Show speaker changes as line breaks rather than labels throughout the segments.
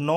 9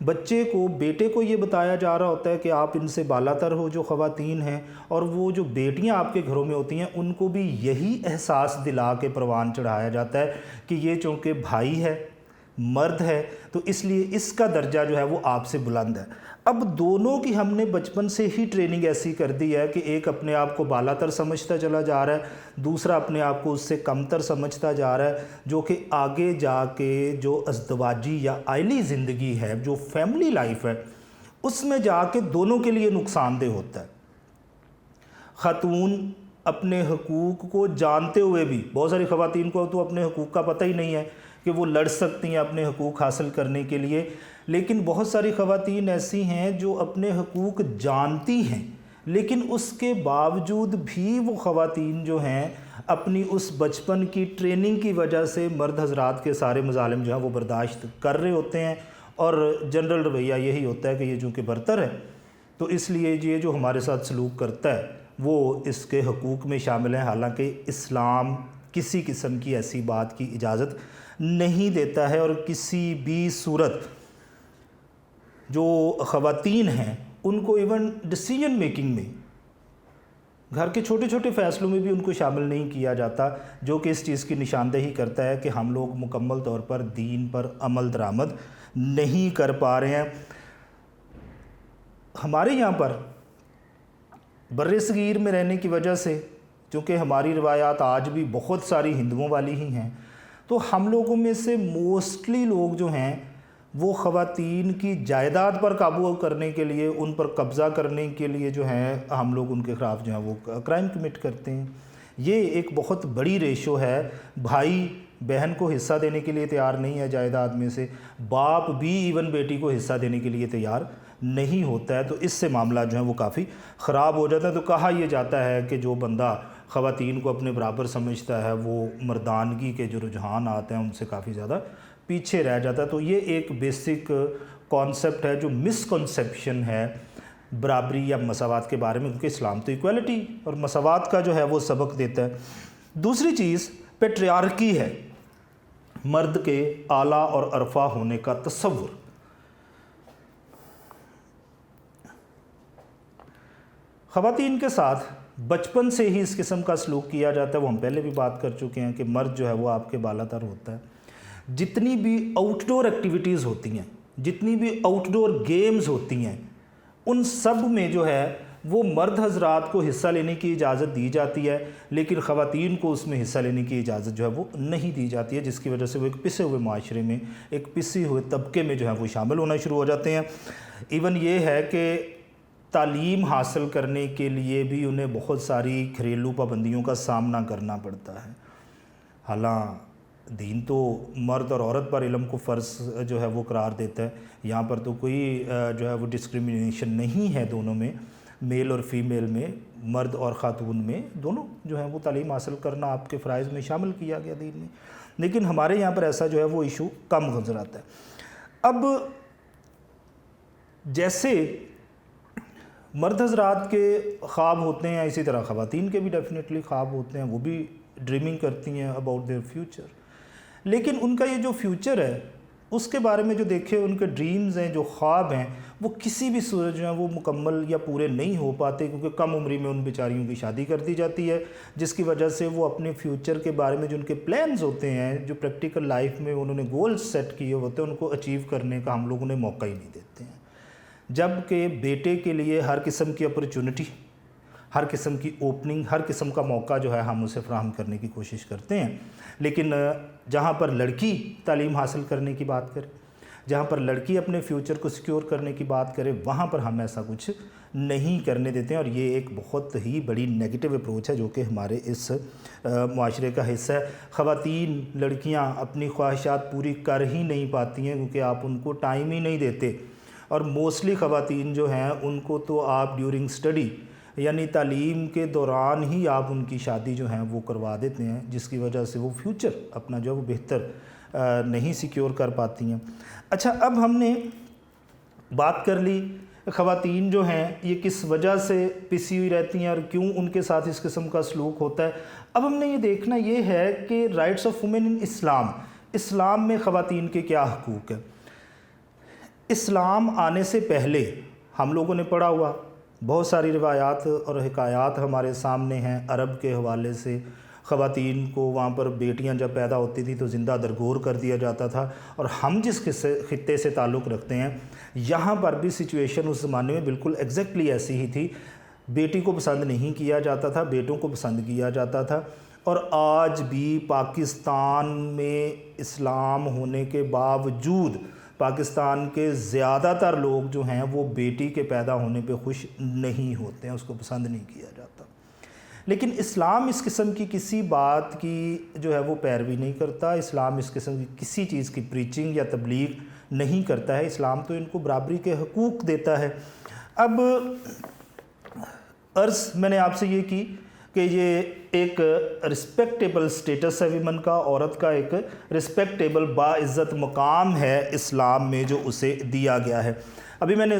بچے کو، بیٹے کو یہ بتایا جا رہا ہوتا ہے کہ آپ ان سے بالاتر ہو جو خواتین ہیں، اور وہ جو بیٹیاں آپ کے گھروں میں ہوتی ہیں ان کو بھی یہی احساس دلا کے پروان چڑھایا جاتا ہے کہ یہ چونکہ بھائی ہے، مرد ہے، تو اس لیے اس کا درجہ جو ہے وہ آپ سے بلند ہے۔ اب دونوں کی ہم نے بچپن سے ہی ٹریننگ ایسی کر دی ہے کہ ایک اپنے آپ کو بالاتر سمجھتا چلا جا رہا ہے، دوسرا اپنے آپ کو اس سے کمتر سمجھتا جا رہا ہے، جو کہ آگے جا کے جو ازدواجی یا عائلی زندگی ہے، جو فیملی لائف ہے، اس میں جا کے دونوں کے لیے نقصان دہ ہوتا ہے۔ خاتون اپنے حقوق کو جانتے ہوئے بھی، بہت ساری خواتین کو تو اپنے حقوق کا پتہ ہی نہیں ہے کہ وہ لڑ سکتی ہیں اپنے حقوق حاصل کرنے کے لیے، لیکن بہت ساری خواتین ایسی ہیں جو اپنے حقوق جانتی ہیں، لیکن اس کے باوجود بھی وہ خواتین جو ہیں اپنی اس بچپن کی ٹریننگ کی وجہ سے مرد حضرات کے سارے مظالم جو ہیں وہ برداشت کر رہے ہوتے ہیں، اور جنرل رویہ یہی ہوتا ہے کہ یہ چونکہ برتر ہے تو اس لیے یہ جو ہمارے ساتھ سلوک کرتا ہے وہ اس کے حقوق میں شامل ہے، حالانکہ اسلام کسی قسم کی ایسی بات کی اجازت نہیں دیتا ہے، اور کسی بھی صورت جو خواتین ہیں ان کو ایون ڈیسیجن میکنگ میں، گھر کے چھوٹے چھوٹے فیصلوں میں بھی ان کو شامل نہیں کیا جاتا، جو کہ اس چیز کی نشاندہی کرتا ہے کہ ہم لوگ مکمل طور پر دین پر عمل درآمد نہیں کر پا رہے ہیں۔ ہمارے یہاں پر بر صغیر میں رہنے کی وجہ سے، چونکہ ہماری روایات آج بھی بہت ساری ہندوؤں والی ہی ہیں، تو ہم لوگوں میں سے موسٹلی لوگ جو ہیں وہ خواتین کی جائیداد پر قابو کرنے کے لیے، ان پر قبضہ کرنے کے لیے جو ہیں ہم لوگ ان کے خلاف جو ہیں وہ کرائم کمٹ کرتے ہیں۔ یہ ایک بہت بڑی ریشو ہے، بھائی بہن کو حصہ دینے کے لیے تیار نہیں ہے جائیداد میں سے، باپ بھی ایون بیٹی کو حصہ دینے کے لیے تیار نہیں ہوتا ہے، تو اس سے معاملہ جو ہے وہ کافی خراب ہو جاتا ہے۔ تو کہا یہ جاتا ہے کہ جو بندہ خواتین کو اپنے برابر سمجھتا ہے وہ مردانگی کے جو رجحان آتے ہیں ان سے کافی زیادہ پیچھے رہ جاتا ہے۔ تو یہ ایک بیسک کانسیپٹ ہے جو مسکنسیپشن ہے برابری یا مساوات کے بارے میں، کیونکہ اسلام تو ایکویلٹی اور مساوات کا جو ہے وہ سبق دیتا ہے۔ دوسری چیز پیٹریارکی ہے، مرد کے اعلیٰ اور ارفع ہونے کا تصور۔ خواتین کے ساتھ بچپن سے ہی اس قسم کا سلوک کیا جاتا ہے، وہ ہم پہلے بھی بات کر چکے ہیں کہ مرد جو ہے وہ آپ کے بالاتر ہوتا ہے۔ جتنی بھی آؤٹ ڈور ایکٹیویٹیز ہوتی ہیں، جتنی بھی آؤٹ ڈور گیمز ہوتی ہیں، ان سب میں جو ہے وہ مرد حضرات کو حصہ لینے کی اجازت دی جاتی ہے، لیکن خواتین کو اس میں حصہ لینے کی اجازت جو ہے وہ نہیں دی جاتی ہے، جس کی وجہ سے وہ ایک پسے ہوئے معاشرے میں، ایک پسے ہوئے طبقے میں جو ہے وہ شامل ہونا شروع ہو جاتے ہیں۔ ایون یہ ہے کہ تعلیم حاصل کرنے کے لیے بھی انہیں بہت ساری گھریلو پابندیوں کا سامنا کرنا پڑتا ہے۔ حالانکہ دین تو مرد اور عورت پر علم کو فرض جو ہے وہ قرار دیتا ہے، یہاں پر تو کوئی جو ہے وہ ڈسکریمنیشن نہیں ہے، دونوں میں، میل اور فیمیل میں، مرد اور خاتون میں، دونوں جو ہے وہ تعلیم حاصل کرنا آپ کے فرائض میں شامل کیا گیا دین میں، لیکن ہمارے یہاں پر ایسا جو ہے وہ ایشو کم نظر آتا ہے۔ اب جیسے مرد حضرات کے خواب ہوتے ہیں، اسی طرح خواتین کے بھی ڈیفینیٹلی خواب ہوتے ہیں، وہ بھی ڈریمنگ کرتی ہیں اباؤٹ دیئر فیوچر، لیکن ان کا یہ جو فیوچر ہے اس کے بارے میں جو دیکھے، ان کے ڈریمز ہیں، جو خواب ہیں، وہ کسی بھی صورت جو ہیں وہ مکمل یا پورے نہیں ہو پاتے، کیونکہ کم عمری میں ان بیچاریوں کی شادی کر دی جاتی ہے، جس کی وجہ سے وہ اپنے فیوچر کے بارے میں جو ان کے پلانز ہوتے ہیں، جو پریکٹیکل لائف میں انہوں نے گولز سیٹ کیے ہوتے ہیں، ان کو اچیو کرنے کا ہم لوگ انہیں موقع ہی نہیں دیتے ہیں۔ جبکہ بیٹے کے لیے ہر قسم کی اپرچونٹی، ہر قسم کی اوپننگ، ہر قسم کا موقع جو ہے ہم اسے فراہم کرنے کی کوشش کرتے ہیں، لیکن جہاں پر لڑکی تعلیم حاصل کرنے کی بات کرے، جہاں پر لڑکی اپنے فیوچر کو سیکیور کرنے کی بات کرے، وہاں پر ہم ایسا کچھ نہیں کرنے دیتے ہیں، اور یہ ایک بہت ہی بڑی نیگیٹو اپروچ ہے جو کہ ہمارے اس معاشرے کا حصہ ہے۔ خواتین، لڑکیاں اپنی خواہشات پوری کر ہی نہیں پاتی ہیں کیونکہ آپ ان کو ٹائم ہی نہیں دیتے، اور موسٹلی خواتین جو ہیں ان کو تو آپ ڈیورنگ اسٹڈی یعنی تعلیم کے دوران ہی آپ ان کی شادی جو ہیں وہ کروا دیتے ہیں، جس کی وجہ سے وہ فیوچر اپنا جو ہے وہ بہتر نہیں سیکیور کر پاتی ہیں۔ اچھا، اب ہم نے بات کر لی خواتین جو ہیں یہ کس وجہ سے پسی ہوئی رہتی ہیں اور کیوں ان کے ساتھ اس قسم کا سلوک ہوتا ہے۔ اب ہم نے یہ دیکھنا یہ ہے کہ رائٹس آف وومن ان اسلام، اسلام میں خواتین کے کیا حقوق ہیں۔ اسلام آنے سے پہلے ہم لوگوں نے پڑھا ہوا بہت ساری روایات اور حکایات ہمارے سامنے ہیں عرب کے حوالے سے. خواتین کو وہاں پر بیٹیاں جب پیدا ہوتی تھیں تو زندہ درگور کر دیا جاتا تھا. اور ہم جس خطے سے تعلق رکھتے ہیں یہاں پر بھی سچویشن اس زمانے میں بالکل ایگزیکٹلی ایسی ہی تھی. بیٹی کو پسند نہیں کیا جاتا تھا، بیٹوں کو پسند کیا جاتا تھا. اور آج بھی پاکستان میں اسلام ہونے کے باوجود پاکستان کے زیادہ تر لوگ جو ہیں وہ بیٹی کے پیدا ہونے پہ خوش نہیں ہوتے ہیں، اس کو پسند نہیں کیا جاتا. لیکن اسلام اس قسم کی کسی بات کی جو ہے وہ پیروی نہیں کرتا. اسلام اس قسم کی کسی چیز کی پریچنگ یا تبلیغ نہیں کرتا ہے. اسلام تو ان کو برابری کے حقوق دیتا ہے. اب عرض میں نے آپ سے یہ کی کہ یہ ایک رسپیکٹیبل سٹیٹس ہے ویمن کا، عورت کا ایک رسپیکٹیبل باعزت مقام ہے اسلام میں جو اسے دیا گیا ہے. ابھی میں نے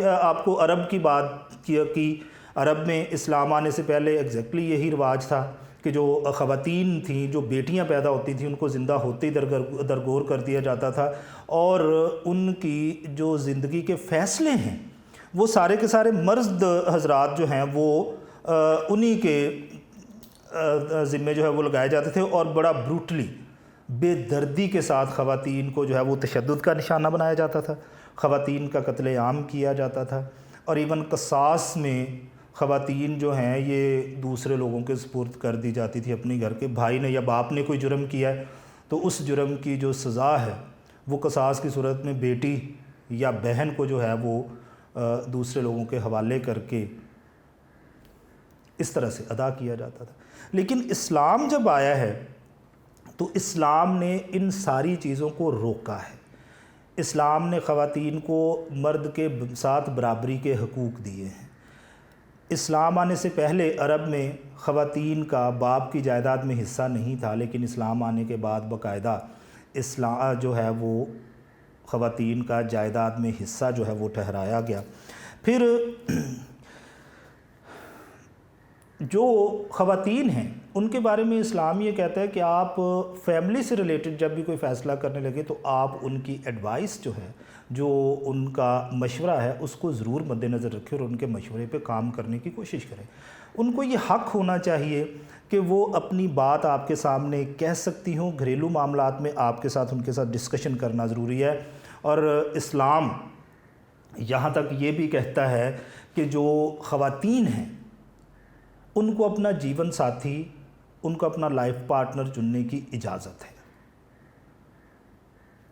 آپ کو عرب کی بات کی. عرب میں اسلام آنے سے پہلے ایگزیکٹلی یہی رواج تھا کہ جو خواتین تھیں، جو بیٹیاں پیدا ہوتی تھیں، ان کو زندہ ہوتے ہی درگور کر دیا جاتا تھا. اور ان کی جو زندگی کے فیصلے ہیں وہ سارے کے سارے مرد حضرات جو ہیں وہ انہی کے ذمے جو ہے وہ لگائے جاتے تھے. اور بڑا بروٹلی، بے دردی کے ساتھ خواتین کو جو ہے وہ تشدد کا نشانہ بنایا جاتا تھا. خواتین کا قتل عام کیا جاتا تھا. اور ایون قصاص میں خواتین جو ہیں یہ دوسرے لوگوں کے سپرد کر دی جاتی تھی. اپنے گھر کے بھائی نے یا باپ نے کوئی جرم کیا ہے تو اس جرم کی جو سزا ہے وہ قصاص کی صورت میں بیٹی یا بہن کو جو ہے وہ دوسرے لوگوں کے حوالے کر کے اس طرح سے ادا کیا جاتا تھا. لیکن اسلام جب آیا ہے تو اسلام نے ان ساری چیزوں کو روکا ہے. اسلام نے خواتین کو مرد کے ساتھ برابری کے حقوق دیے ہیں. اسلام آنے سے پہلے عرب میں خواتین کا باپ کی جائیداد میں حصہ نہیں تھا، لیکن اسلام آنے کے بعد باقاعدہ اسلام جو ہے وہ خواتین کا جائیداد میں حصہ جو ہے وہ ٹھہرایا گیا. پھر جو خواتین ہیں ان کے بارے میں اسلام یہ کہتا ہے کہ آپ فیملی سے ریلیٹڈ جب بھی کوئی فیصلہ کرنے لگے تو آپ ان کی ایڈوائس جو ہے، جو ان کا مشورہ ہے، اس کو ضرور مد نظر رکھیں اور ان کے مشورے پہ کام کرنے کی کوشش کریں. ان کو یہ حق ہونا چاہیے کہ وہ اپنی بات آپ کے سامنے کہہ سکتی ہوں. گھریلو معاملات میں آپ کے ساتھ ان کے ساتھ ڈسکشن کرنا ضروری ہے. اور اسلام یہاں تک یہ بھی کہتا ہے کہ جو خواتین ہیں ان کو اپنا جیون ساتھی، ان کو اپنا لائف پارٹنر چننے کی اجازت ہے.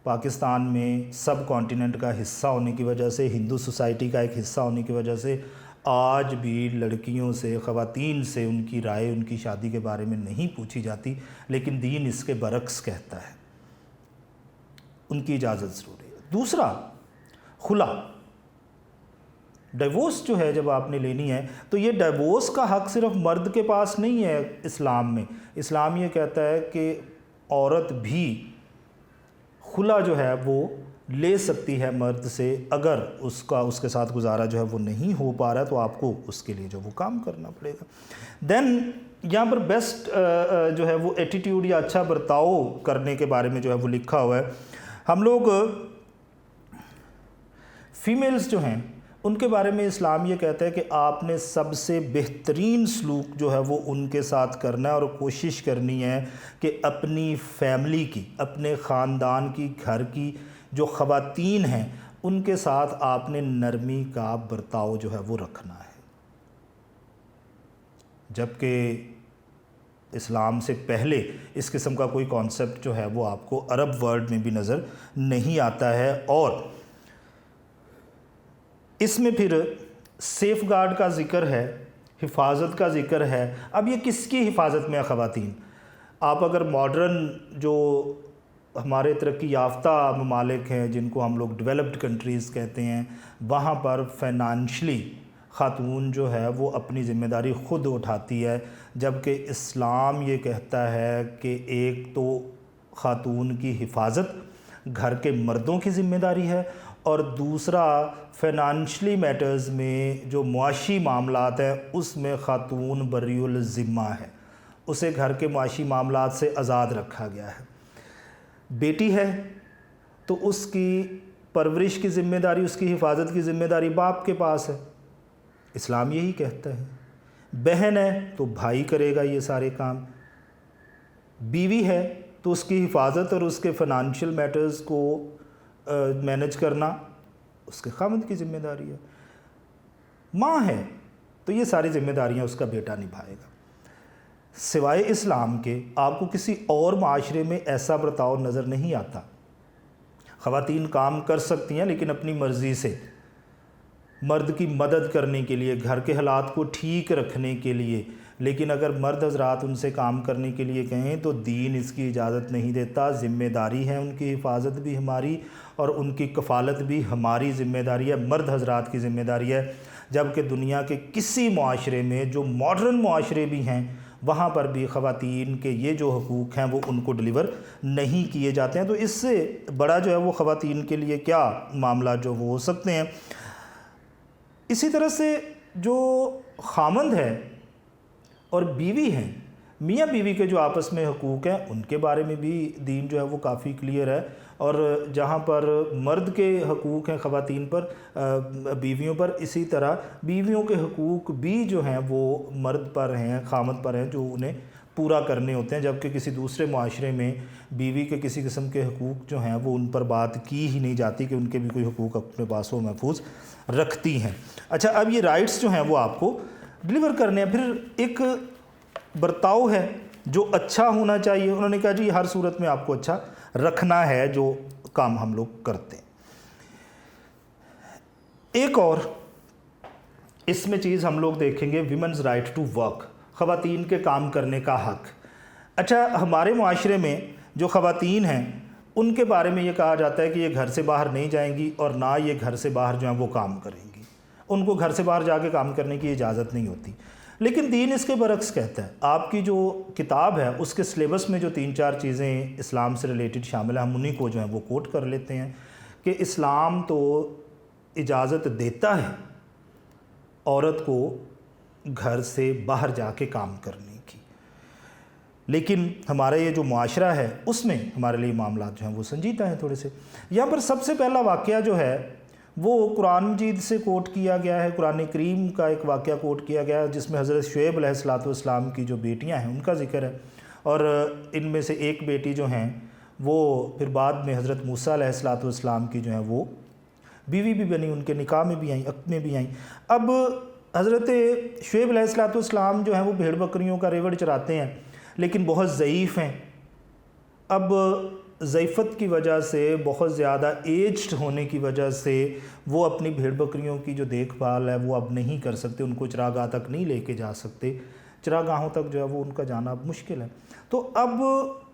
پاکستان میں سب کانٹیننٹ کا حصہ ہونے کی وجہ سے، ہندو سوسائٹی کا ایک حصہ ہونے کی وجہ سے آج بھی لڑکیوں سے، خواتین سے ان کی رائے ان کی شادی کے بارے میں نہیں پوچھی جاتی. لیکن دین اس کے برعکس کہتا ہے ان کی اجازت ضروری ہے. دوسرا، خلا، ڈیورس جو ہے جب آپ نے لینی ہے تو یہ ڈیورس کا حق صرف مرد کے پاس نہیں ہے. اسلام میں اسلام یہ کہتا ہے کہ عورت بھی خلا جو ہے وہ لے سکتی ہے مرد سے، اگر اس کے ساتھ گزارا جو ہے وہ نہیں ہو پا رہا ہے تو آپ کو اس کے لیے جو وہ کام کرنا پڑے گا. دین یہاں پر بیسٹ جو ہے وہ ایٹیٹیوڈ یا اچھا برتاؤ کرنے کے بارے میں جو ہے وہ لکھا ہوا ہے. ہم لوگ فیمیلز جو ہیں ان کے بارے میں اسلام یہ کہتا ہے کہ آپ نے سب سے بہترین سلوک جو ہے وہ ان کے ساتھ کرنا ہے اور کوشش کرنی ہے کہ اپنی فیملی کی، اپنے خاندان کی، گھر کی جو خواتین ہیں ان کے ساتھ آپ نے نرمی کا برتاؤ جو ہے وہ رکھنا ہے. جبکہ اسلام سے پہلے اس قسم کا کوئی کانسیپٹ جو ہے وہ آپ کو عرب ورلڈ میں بھی نظر نہیں آتا ہے. اور اس میں پھر سیف گارڈ کا ذکر ہے، حفاظت کا ذکر ہے. اب یہ کس کی حفاظت میں ہے خواتین؟ آپ اگر ماڈرن جو ہمارے ترقی یافتہ ممالک ہیں جن کو ہم لوگ ڈیولپڈ کنٹریز کہتے ہیں، وہاں پر فائنانشلی خاتون جو ہے وہ اپنی ذمہ داری خود اٹھاتی ہے. جبکہ اسلام یہ کہتا ہے کہ ایک تو خاتون کی حفاظت گھر کے مردوں کی ذمہ داری ہے، اور دوسرا فائنانشلی میٹرز میں جو معاشی معاملات ہیں اس میں خاتون بری الذمہ ہے، اسے گھر کے معاشی معاملات سے آزاد رکھا گیا ہے. بیٹی ہے تو اس کی پرورش کی ذمہ داری، اس کی حفاظت کی ذمہ داری باپ کے پاس ہے، اسلام یہی کہتا ہے۔ بہن ہے تو بھائی کرے گا یہ سارے کام، بیوی ہے تو اس کی حفاظت اور اس کے فائنانشیل میٹرز کو مینج کرنا اس کے خاوند کی ذمہ داری ہے۔ ماں ہے تو یہ ساری ذمہ داریاں اس کا بیٹا نبھائے گا۔ سوائے اسلام کے آپ کو کسی اور معاشرے میں ایسا برتاؤ نظر نہیں آتا۔ خواتین کام کر سکتی ہیں لیکن اپنی مرضی سے، مرد کی مدد کرنے کے لیے، گھر کے حالات کو ٹھیک رکھنے کے لیے، لیکن اگر مرد حضرات ان سے کام کرنے کے لیے کہیں تو دین اس کی اجازت نہیں دیتا۔ ذمہ داری ہے ان کی حفاظت بھی ہماری اور ان کی کفالت بھی ہماری ذمہ داری ہے، مرد حضرات کی ذمہ داری ہے۔ جبکہ دنیا کے کسی معاشرے میں جو ماڈرن معاشرے بھی ہیں وہاں پر بھی خواتین کے یہ جو حقوق ہیں وہ ان کو ڈلیور نہیں کیے جاتے ہیں۔ تو اس سے بڑا جو ہے وہ خواتین کے لیے کیا معاملہ جو وہ ہو سکتے ہیں۔ اسی طرح سے جو خامند ہے اور بیوی ہیں، میاں بیوی کے جو آپس میں حقوق ہیں ان کے بارے میں بھی دین جو ہے وہ کافی کلیئر ہے، اور جہاں پر مرد کے حقوق ہیں خواتین پر، بیویوں پر، اسی طرح بیویوں کے حقوق بھی جو ہیں وہ مرد پر ہیں، خامد پر ہیں، جو انہیں پورا کرنے ہوتے ہیں۔ جبکہ کسی دوسرے معاشرے میں بیوی کے کسی قسم کے حقوق جو ہیں وہ ان پر بات کی ہی نہیں جاتی کہ ان کے بھی کوئی حقوق اپنے پاس وہ محفوظ رکھتی ہیں۔ اچھا، اب یہ رائٹس جو ہیں وہ آپ کو ڈلیور کرنے ہیں۔ پھر ایک برتاؤ ہے جو اچھا ہونا چاہیے، انہوں نے کہا جی ہر صورت میں آپ کو اچھا رکھنا ہے جو کام ہم لوگ کرتے ہیں۔ ایک اور اس میں چیز ہم لوگ دیکھیں گے، ویمنز رائٹ ٹو ورک، خواتین کے کام کرنے کا حق۔ اچھا، ہمارے معاشرے میں جو خواتین ہیں ان کے بارے میں یہ کہا جاتا ہے کہ یہ گھر سے باہر نہیں جائیں گی اور نہ یہ گھر سے باہر جو ہیں وہ کام کریں گی، ان کو گھر سے باہر جا کے کام کرنے کی اجازت نہیں ہوتی۔ لیکن دین اس کے برعکس کہتا ہے۔ آپ کی جو کتاب ہے اس کے سلیبس میں جو 3-4 چیزیں اسلام سے ریلیٹڈ شامل ہیں، ہم انہیں کو جو ہیں وہ کوٹ کر لیتے ہیں کہ اسلام تو اجازت دیتا ہے عورت کو گھر سے باہر جا کے کام کرنے کی، لیکن ہمارا یہ جو معاشرہ ہے اس میں ہمارے لیے معاملات جو ہیں وہ سنجیدہ ہیں تھوڑے سے۔ یہاں پر سب سے پہلا واقعہ جو ہے وہ قرآن مجید سے کوٹ کیا گیا ہے، قرآن کریم کا ایک واقعہ کوٹ کیا گیا ہے جس میں حضرت شعیب علیہ السلام کی جو بیٹیاں ہیں ان کا ذکر ہے، اور ان میں سے ایک بیٹی جو ہیں وہ پھر بعد میں حضرت موسیٰ علیہ السلام کی جو ہیں وہ بیوی بھی بنی، ان کے نکاح میں بھی آئیں، عقد میں بھی آئیں۔ اب حضرت شعیب علیہ السلام جو ہیں وہ بھیڑ بکریوں کا ریوڑ چراتے ہیں لیکن بہت ضعیف ہیں۔ اب ضعیفت کی وجہ سے، بہت زیادہ ایجڈ ہونے کی وجہ سے وہ اپنی بھیڑ بکریوں کی جو دیکھ بھال ہے وہ اب نہیں کر سکتے، ان کو چراگاہ تک نہیں لے کے جا سکتے، چراگاہوں تک جو ہے وہ ان کا جانا اب مشکل ہے۔ تو اب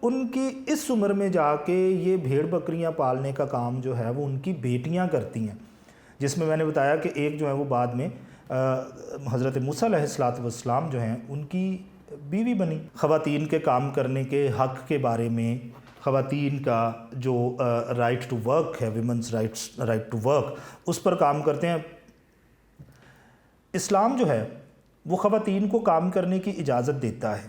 ان کی اس عمر میں جا کے یہ بھیڑ بکریاں پالنے کا کام جو ہے وہ ان کی بیٹیاں کرتی ہیں، جس میں نے بتایا کہ ایک جو ہے وہ بعد میں حضرت موسیٰ علیہ السلام جو ہیں ان کی بیوی بنی۔ خواتین کے کام کرنے کے حق کے بارے میں، خواتین کا جو رائٹ ٹو ورک ہے، ویمنز رائٹ ٹو ورک، اس پر کام کرتے ہیں۔ اسلام جو ہے وہ خواتین کو کام کرنے کی اجازت دیتا ہے،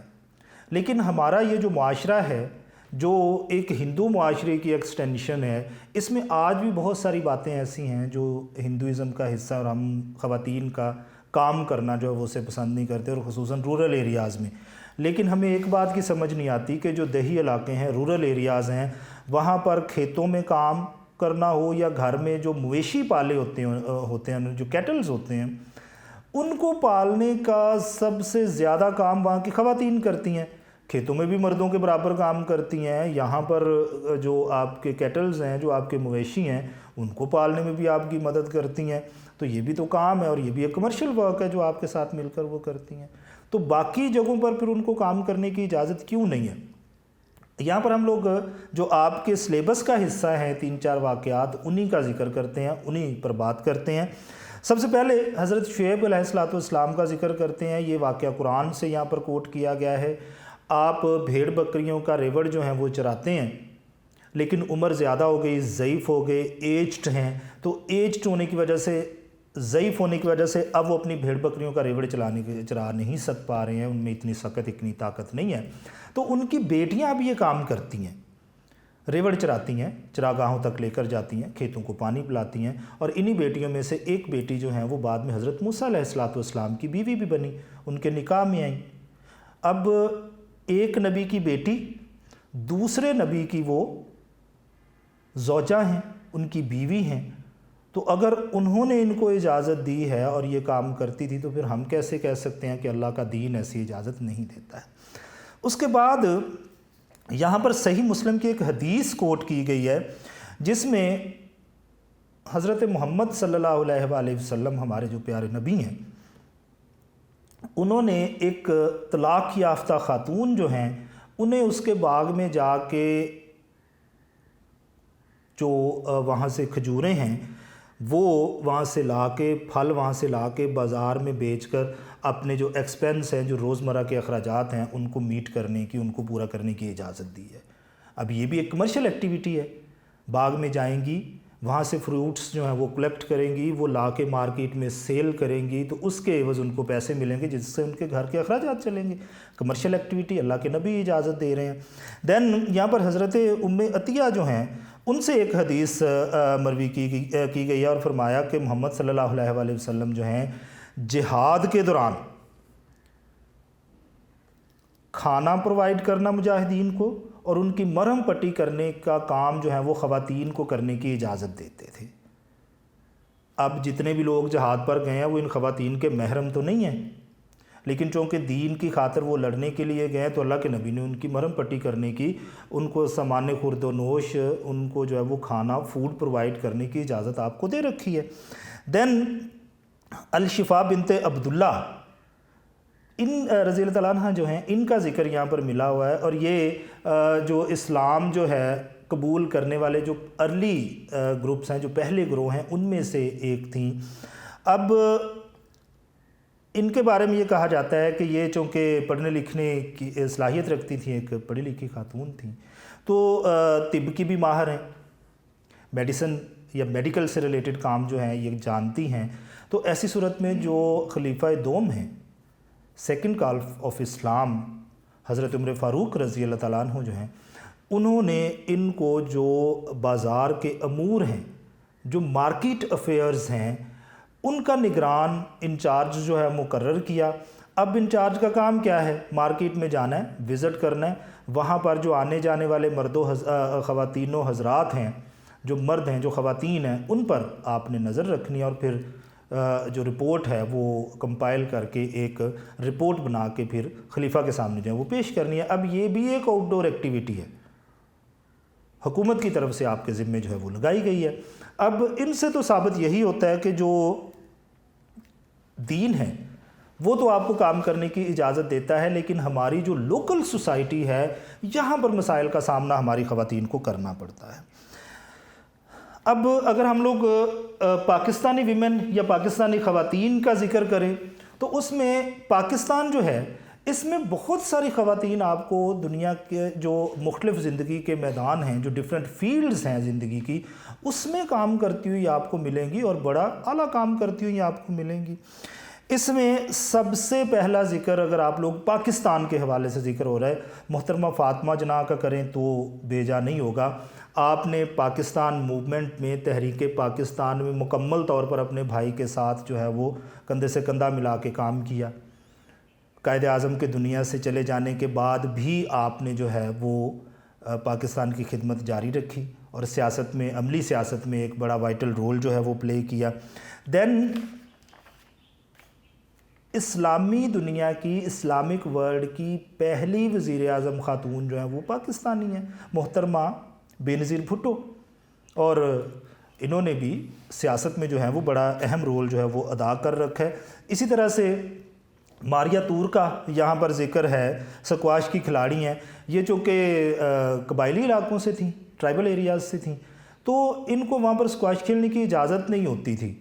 لیکن ہمارا یہ جو معاشرہ ہے جو ایک ہندو معاشرے کی ایکسٹینشن ہے، اس میں آج بھی بہت ساری باتیں ایسی ہیں جو ہندوازم کا حصہ، اور ہم خواتین کا کام کرنا جو ہے وہ اسے پسند نہیں کرتے، اور خصوصاً رورل ایریاز میں۔ لیکن ہمیں ایک بات کی سمجھ نہیں آتی کہ جو دیہی علاقے ہیں، رورل ایریاز ہیں، وہاں پر کھیتوں میں کام کرنا ہو یا گھر میں جو مویشی پالے ہوتے ہیں جو کیٹلز ہوتے ہیں، ان کو پالنے کا سب سے زیادہ کام وہاں کی خواتین کرتی ہیں۔ کھیتوں میں بھی مردوں کے برابر کام کرتی ہیں، یہاں پر جو آپ کے کیٹلز ہیں، جو آپ کے مویشی ہیں، ان کو پالنے میں بھی آپ کی مدد کرتی ہیں۔ تو یہ بھی تو کام ہے اور یہ بھی ایک کمرشل ورک ہے جو آپ کے ساتھ مل کر وہ کرتی ہیں۔ تو باقی جگہوں پر پھر ان کو کام کرنے کی اجازت کیوں نہیں ہے؟ یہاں پر ہم لوگ جو آپ کے سلیبس کا حصہ ہیں 3-4 واقعات، انہی کا ذکر کرتے ہیں، انہی پر بات کرتے ہیں۔ سب سے پہلے حضرت شعیب علیہ السلام کا ذکر کرتے ہیں۔ یہ واقعہ قرآن سے یہاں پر کوٹ کیا گیا ہے۔ آپ بھیڑ بکریوں کا ریوڑ جو ہیں وہ چراتے ہیں، لیکن عمر زیادہ ہو گئی، ضعیف ہو گئے، ایجڈ ہیں، تو ایجڈ ہونے کی وجہ سے، ضعیف ہونے کی وجہ سے اب وہ اپنی بھیڑ بکریوں کا ریوڑ چرا نہیں پا رہے ہیں، ان میں اتنی طاقت نہیں ہے، تو ان کی بیٹیاں اب یہ کام کرتی ہیں۔ ریوڑ چراتی ہیں، چراگاہوں تک لے کر جاتی ہیں، کھیتوں کو پانی پلاتی ہیں، اور انہی بیٹیوں میں سے ایک بیٹی جو ہیں وہ بعد میں حضرت موسیٰ علیہ السلام کی بیوی بھی بنی، ان کے نکاح میں آئیں۔ اب ایک نبی کی بیٹی دوسرے نبی کی وہ زوجہ ہیں، ان کی بیوی ہیں، تو اگر انہوں نے ان کو اجازت دی ہے اور یہ کام کرتی تھی تو پھر ہم کیسے کہہ سکتے ہیں کہ اللہ کا دین ایسی اجازت نہیں دیتا ہے۔ اس کے بعد یہاں پر صحیح مسلم کی ایک حدیث کوٹ کی گئی ہے جس میں حضرت محمد صلی اللہ علیہ وآلہ وسلم ہمارے جو پیارے نبی ہیں، انہوں نے ایک طلاق یافتہ خاتون جو ہیں انہیں اس کے باغ میں جا کے جو وہاں سے کھجوریں ہیں وہ وہاں سے لا کے، پھل وہاں سے لا کے بازار میں بیچ کر اپنے جو ایکسپینس ہیں، جو روزمرہ کے اخراجات ہیں، ان کو میٹ کرنے کی، ان کو پورا کرنے کی اجازت دی ہے۔ اب یہ بھی ایک کمرشل ایکٹیویٹی ہے، باغ میں جائیں گی، وہاں سے فروٹس جو ہیں وہ کلیکٹ کریں گی، وہ لا کے مارکیٹ میں سیل کریں گی، تو اس کے عوض ان کو پیسے ملیں گے جس سے ان کے گھر کے اخراجات چلیں گے۔ کمرشل ایکٹیویٹی، اللہ کے نبی اجازت دے رہے ہیں۔ دین یہاں پر حضرت ام عطیہ جو ہیں ان سے ایک حدیث مروی کی گئی ہے اور فرمایا کہ محمد صلی اللہ علیہ وآلہ وسلم جو ہیں جہاد کے دوران کھانا پرووائڈ کرنا مجاہدین کو اور ان کی مرہم پٹی کرنے کا کام جو ہے وہ خواتین کو کرنے کی اجازت دیتے تھے۔ اب جتنے بھی لوگ جہاد پر گئے ہیں وہ ان خواتین کے محرم تو نہیں ہیں، لیکن چونکہ دین کی خاطر وہ لڑنے کے لیے گئے تو اللہ کے نبی نے ان کی مرہم پٹی کرنے کی، ان کو سامان خورد و نوش، ان کو جو ہے وہ کھانا فوڈ پرووائڈ کرنے کی اجازت آپ کو دے رکھی ہے۔ دین الشفا بنت عبداللہ ان رضی اللہ تعالیٰ عنہ جو ہیں ان کا ذکر یہاں پر ملا ہوا ہے، اور یہ جو اسلام جو ہے قبول کرنے والے جو ارلی گروپس ہیں، جو پہلے گروہ ہیں، ان میں سے ایک تھیں۔ اب ان کے بارے میں یہ کہا جاتا ہے کہ یہ چونکہ پڑھنے لکھنے کی صلاحیت رکھتی تھیں، ایک پڑھی لکھی خاتون تھیں، تو طب کی بھی ماہر ہیں، میڈیسن یا میڈیکل سے ریلیٹڈ کام جو ہیں یہ جانتی ہیں۔ تو ایسی صورت میں جو خلیفہ دوم ہیں، سیکنڈ کالف آف اسلام، حضرت عمر فاروق رضی اللہ تعالیٰ عنہ جو ہیں، انہوں نے ان کو جو بازار کے امور ہیں، جو مارکیٹ افیئرز ہیں، ان کا نگران انچارج جو ہے مقرر کیا۔ اب انچارج کا کام کیا ہے؟ مارکیٹ میں جانا ہے، وزٹ کرنا ہے، وہاں پر جو آنے جانے والے خواتین و حضرات ہیں، جو مرد ہیں، جو خواتین ہیں، ان پر آپ نے نظر رکھنی ہے، اور پھر جو رپورٹ ہے وہ کمپائل کر کے ایک رپورٹ بنا کے پھر خلیفہ کے سامنے جو ہے وہ پیش کرنی ہے۔ اب یہ بھی ایک آؤٹ ڈور ایکٹیویٹی ہے، حکومت کی طرف سے آپ کے ذمے جو ہے وہ لگائی گئی ہے۔ اب ان سے تو ثابت یہی ہوتا ہے کہ جو دین ہے وہ تو آپ کو کام کرنے کی اجازت دیتا ہے، لیکن ہماری جو لوکل سوسائٹی ہے یہاں پر مسائل کا سامنا ہماری خواتین کو کرنا پڑتا ہے۔ اب اگر ہم لوگ پاکستانی ویمن یا پاکستانی خواتین کا ذکر کریں تو اس میں پاکستان جو ہے اس میں بہت ساری خواتین آپ کو دنیا کے جو مختلف زندگی کے میدان ہیں، جو ڈیفرنٹ فیلڈز ہیں زندگی کی، اس میں کام کرتی ہوئی آپ کو ملیں گی، اور بڑا اعلیٰ کام کرتی ہوئی آپ کو ملیں گی۔ اس میں سب سے پہلا ذکر اگر آپ لوگ پاکستان کے حوالے سے ذکر ہو رہا ہے، محترمہ فاطمہ جناح کا کریں تو بے جا نہیں ہوگا۔ آپ نے پاکستان موومنٹ میں، تحریک پاکستان میں مکمل طور پر اپنے بھائی کے ساتھ جو ہے وہ کندھے سے کندھا ملا کے کام کیا۔ قائد اعظم کے دنیا سے چلے جانے کے بعد بھی آپ نے جو ہے وہ پاکستان کی خدمت جاری رکھی، اور سیاست میں، عملی سیاست میں ایک بڑا وائٹل رول جو ہے وہ پلے کیا۔ دین اسلامی دنیا کی، اسلامک ورلڈ کی پہلی وزیر اعظم خاتون جو ہیں وہ پاکستانی ہیں، محترمہ بے نظیر بھٹو، اور انہوں نے بھی سیاست میں جو ہے وہ بڑا اہم رول جو ہے وہ ادا کر رکھا ہے۔ اسی طرح سے ماریا تور کا یہاں پر ذکر ہے، سکواش کی کھلاڑی ہیں، یہ چونکہ قبائلی علاقوں سے تھیں، ٹرائبل ایریاز سے تھیں، تو ان کو وہاں پر سکواش کھیلنے کی اجازت نہیں ہوتی تھی۔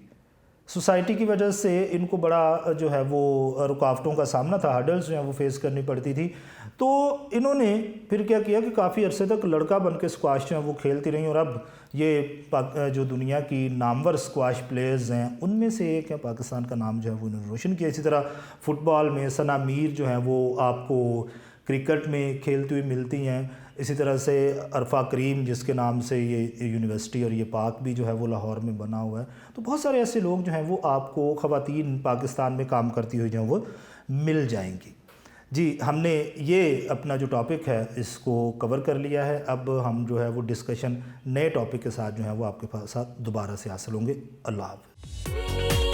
سوسائٹی کی وجہ سے ان کو بڑا جو ہے وہ رکاوٹوں کا سامنا تھا، ہرڈلز جو ہیں وہ فیس کرنی پڑتی تھی۔ تو انہوں نے پھر کیا کیا کہ کافی عرصے تک لڑکا بن کے سکواش جو ہیں وہ کھیلتی رہیں، اور اب یہ جو دنیا کی نامور سکواش پلیئرز ہیں ان میں سے ایک ہے، پاکستان کا نام جو ہے وہ انہوں نے روشن کیا۔ اسی طرح فٹ بال میں ثنا میر جو ہیں وہ آپ کو کرکٹ میں کھیلتی ہوئی ملتی ہیں. اسی طرح سے عرفہ کریم جس کے نام سے یہ یونیورسٹی اور یہ پارک بھی جو ہے وہ لاہور میں بنا ہوا ہے. تو بہت سارے ایسے لوگ جو ہیں وہ آپ کو خواتین پاکستان میں کام کرتی ہوئی جو ہیں وہ مل جائیں گی. جی ہم نے یہ اپنا جو ٹاپک ہے اس کو کور کر لیا ہے. اب ہم جو ہے وہ ڈسکشن نئے ٹاپک کے ساتھ جو ہے وہ آپ کے ساتھ دوبارہ سے حاصل ہوں گے. اللہ حافظ.